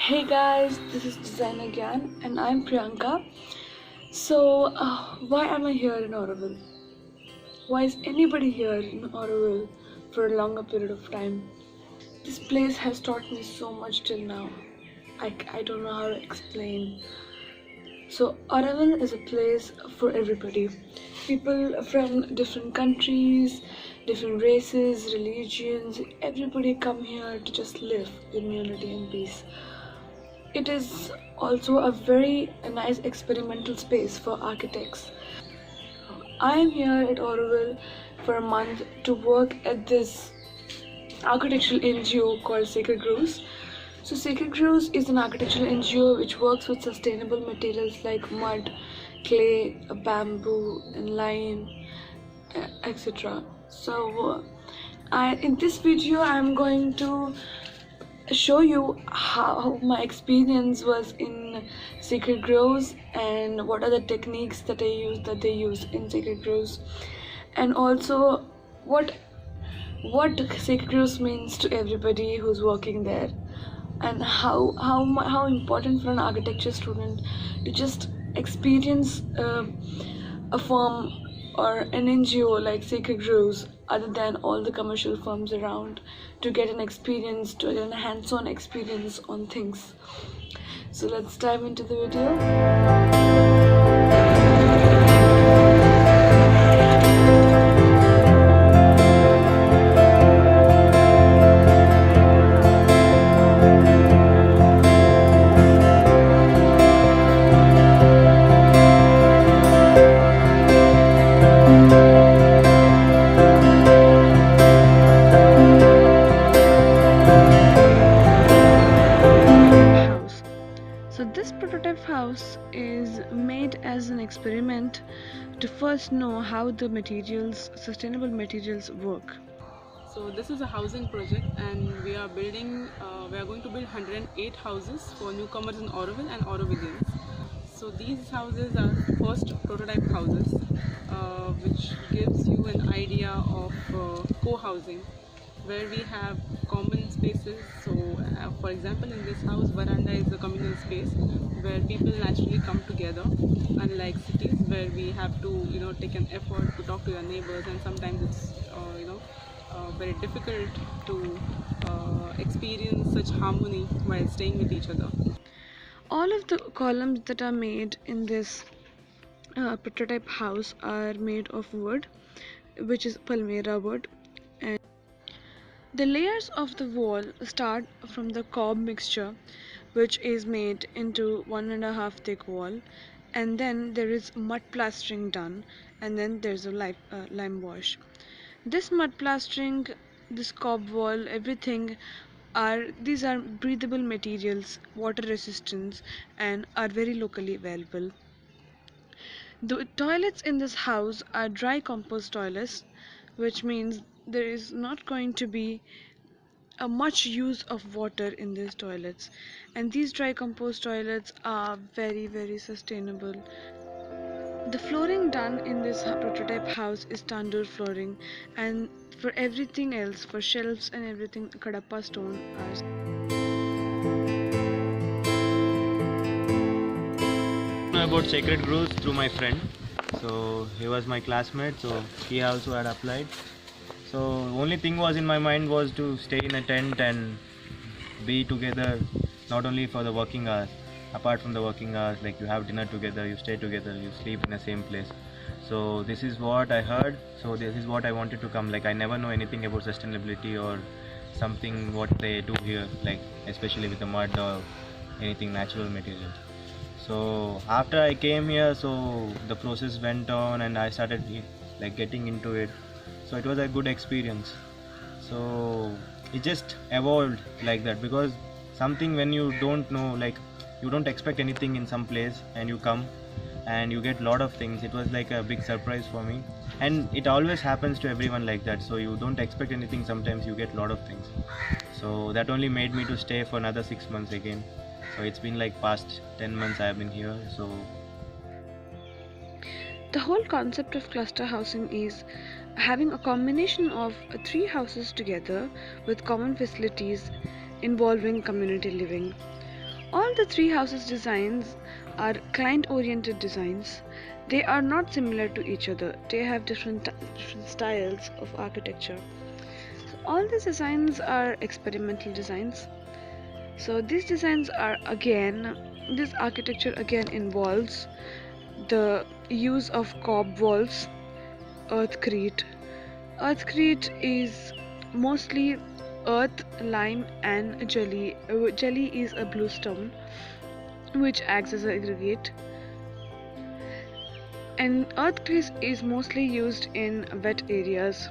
Hey guys, this is Designer Gyan and I'm Priyanka. So, why am I here in Auroville? Why is anybody here in Auroville for a longer period of time? This place has taught me so much till now. I don't know how to explain. So, Auroville is a place for everybody. People from different countries, different races, religions, everybody come here to just live in unity and peace. It is also a very nice experimental space for architects. I am here at Auroville for a month to work at this architectural NGO called Sacred Groves. So Sacred Groves is an architectural NGO which works with sustainable materials like mud, clay, bamboo, and lime, etc. So in this video I'm going to show you how my experience was in Sacred Groves and what are the techniques that they use in Sacred Groves, and also what Sacred Groves means to everybody who's working there, and how important for an architecture student to just experience a firm or an NGO like Sacred Groves other than all the commercial firms around, to get an experience, to get a hands-on experience on things. So let's dive into the video. House. So this prototype house is made as an experiment to first know how the sustainable materials work. So this is a housing project, and we are going to build 108 houses for newcomers in Auroville and Aurovillians. So these houses are first prototype houses, which gives you an idea of co-housing, where we have common spaces. So for example, in this house, veranda is a communal space where people naturally come together, unlike cities where we have to take an effort to talk to your neighbors, and sometimes it's very difficult to experience such harmony while staying with each other. All of the columns that are made in this prototype house are made of wood, which is palmyra wood, and the layers of the wall start from the cob mixture, which is made into 1.5 thick wall, and then there is mud plastering done, and then there's a lime wash. This mud plastering, this cob wall, everything these are breathable materials, water resistance, and are very locally available. The toilets in this house are dry compost toilets, which means there is not going to be a much use of water in these toilets, and these dry compost toilets are very sustainable. The flooring done in this prototype house is tandoor flooring, and for everything else, for shelves and everything, kadapa stone Know about Sacred Groves through my friend. So he was my classmate, so he also had applied. So only thing was in my mind was to stay in a tent and be together, not only for the working hours. Apart from the working hours, like you have dinner together, you stay together, you sleep in the same place. So this is what I heard. So this is what I wanted to come. Like I never know anything about sustainability or something what they do here, like especially with the mud or anything natural materials. So after I came here, so the process went on and I started like getting into it. So it was a good experience. So it just evolved like that, because something when you don't know, like you don't expect anything in some place and you come and you get lot of things. It was like a big surprise for me, and it always happens to everyone like that. So you don't expect anything, sometimes you get lot of things. So that only made me to stay for another 6 months again. So it's been like past 10 months I have been here. So the whole concept of cluster housing is having a combination of 3 houses together with common facilities involving community living. All the three houses designs are client oriented designs. They are not similar to each other. They have different styles of architecture. So all these designs are experimental designs. So these designs are again, this architecture again involves the use of cob walls, earthcrete. Earthcrete is mostly earth, lime, and jelly. Jelly is a bluestone which acts as an aggregate, and earthcrete is mostly used in wet areas.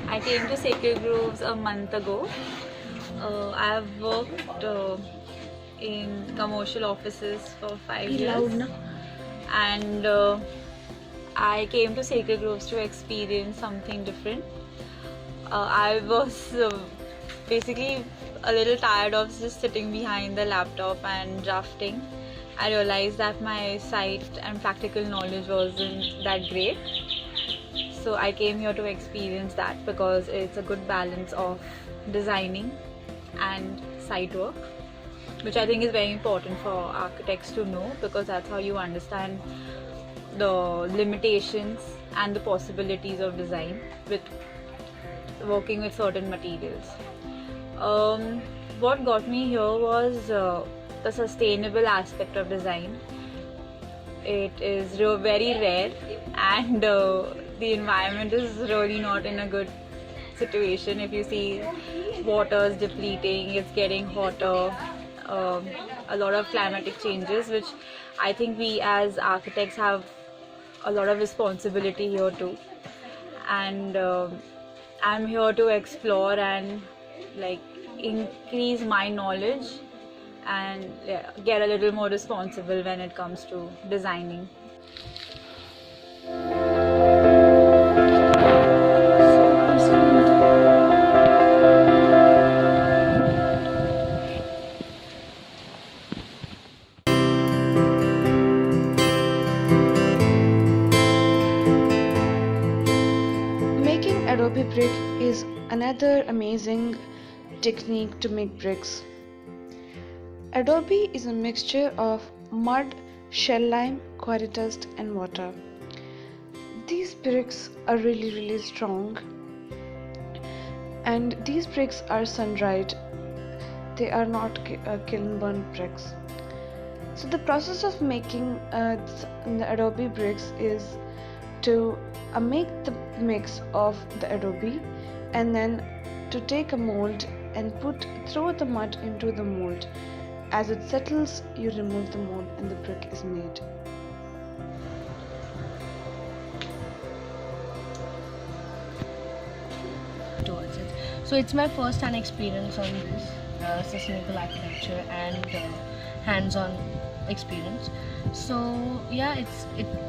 I came to Sacred Groves a month ago. I have worked in commercial offices for 5 years. And I came to Sacred Groves to experience something different. I was basically a little tired of just sitting behind the laptop and drafting. I realized that my site and practical knowledge wasn't that great. So I came here to experience that because it's a good balance of designing and site work, which I think is very important for architects to know, because that's how you understand the limitations and the possibilities of design with working with certain materials. What got me here was the sustainable aspect of design. It is very rare, and the environment is really not in a good situation. If you see, water is depleting, it's getting hotter, a lot of climatic changes, which I think we as architects have a lot of responsibility here too. And I'm here to explore and increase my knowledge and get a little more responsible when it comes to designing. Making adobe brick is another amazing technique to make bricks. Adobe is a mixture of mud, shell lime, quarry dust, and water. These bricks are really strong, and these bricks are sun-dried. They are not kiln burned bricks. So the process of making the adobe bricks is to make the mix of the adobe, and then to take a mold and throw the mud into the mold. As it settles, you remove the mold and the brick is made. Towards it. So it's my first hand experience on this sustainable architecture and hands-on experience. So yeah,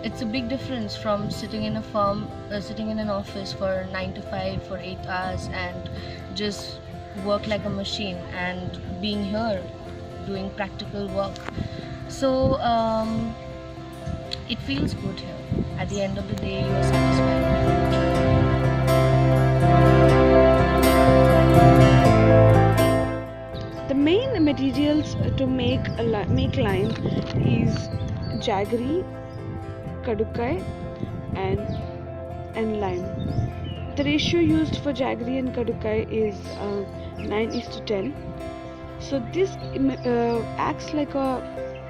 it's a big difference from sitting in a firm, sitting in an office for 9 to 5 for 8 hours and just work like a machine, and being here doing practical work. So it feels good here. At the end of the day, you are satisfied. The main materials to make lime is jaggery, kadukai, and lime. The ratio used for jaggery and kadukai is 9:10. So this acts like a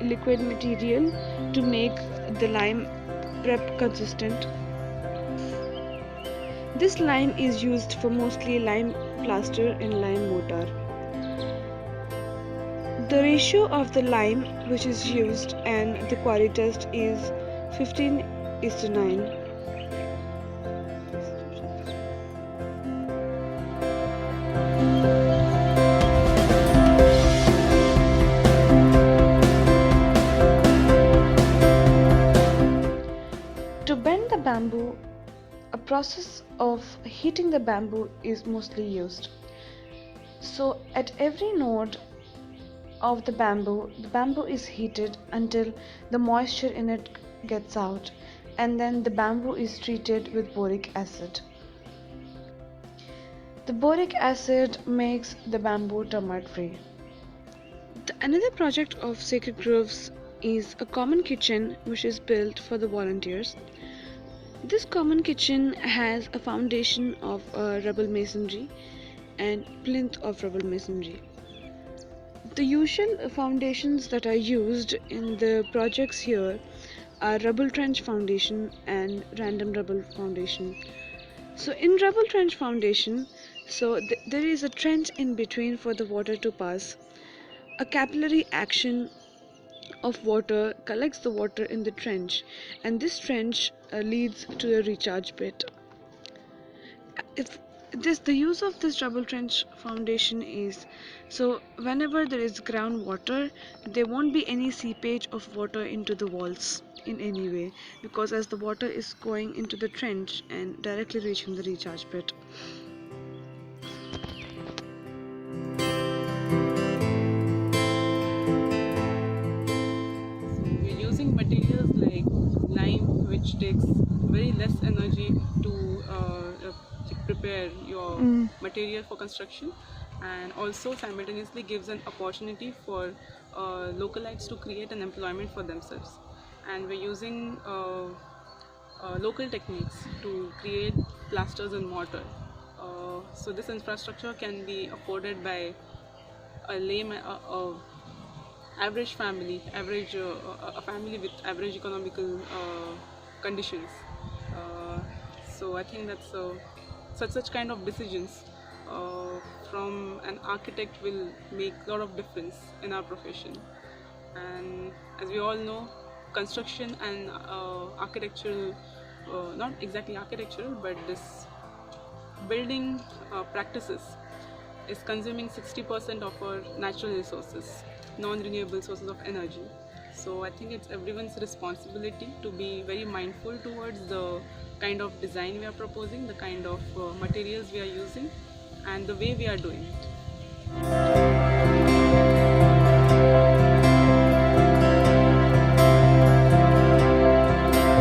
liquid material to make the lime prep consistent. This lime is used for mostly lime plaster and lime mortar. The ratio of the lime which is used and the quarry dust is 15:9. To bend the bamboo, a process of heating the bamboo is mostly used. So at every node of the bamboo is heated until the moisture in it gets out, and then the bamboo is treated with boric acid. The boric acid makes the bamboo termite free. The Another project of Sacred Groves is a common kitchen which is built for the volunteers. This common kitchen has a foundation of rubble masonry and plinth of rubble masonry. The usual foundations that are used in the projects here are rubble trench foundation and random rubble foundation. So in rubble trench foundation, there is a trench in between for the water to pass. A capillary action of water collects the water in the trench, and this trench leads to the recharge pit. If the use of this rubble trench foundation is so whenever there is groundwater, there won't be any seepage of water into the walls in any way, because as the water is going into the trench and directly reaching the recharge pit. We're using materials like lime, which takes very less energy to prepare your material for construction, and also simultaneously gives an opportunity for localites to create an employment for themselves. And we're using local techniques to create plasters and mortar. So this infrastructure can be afforded by a layman, average family, a family with average economical conditions. So I think that's such kind of decisions from an architect will make a lot of difference in our profession. And as we all know, construction and architectural, not exactly architectural, but this building practices is consuming 60% of our natural resources, non-renewable sources of energy. So I think it's everyone's responsibility to be very mindful towards the kind of design we are proposing, the kind of materials we are using, and the way we are doing it.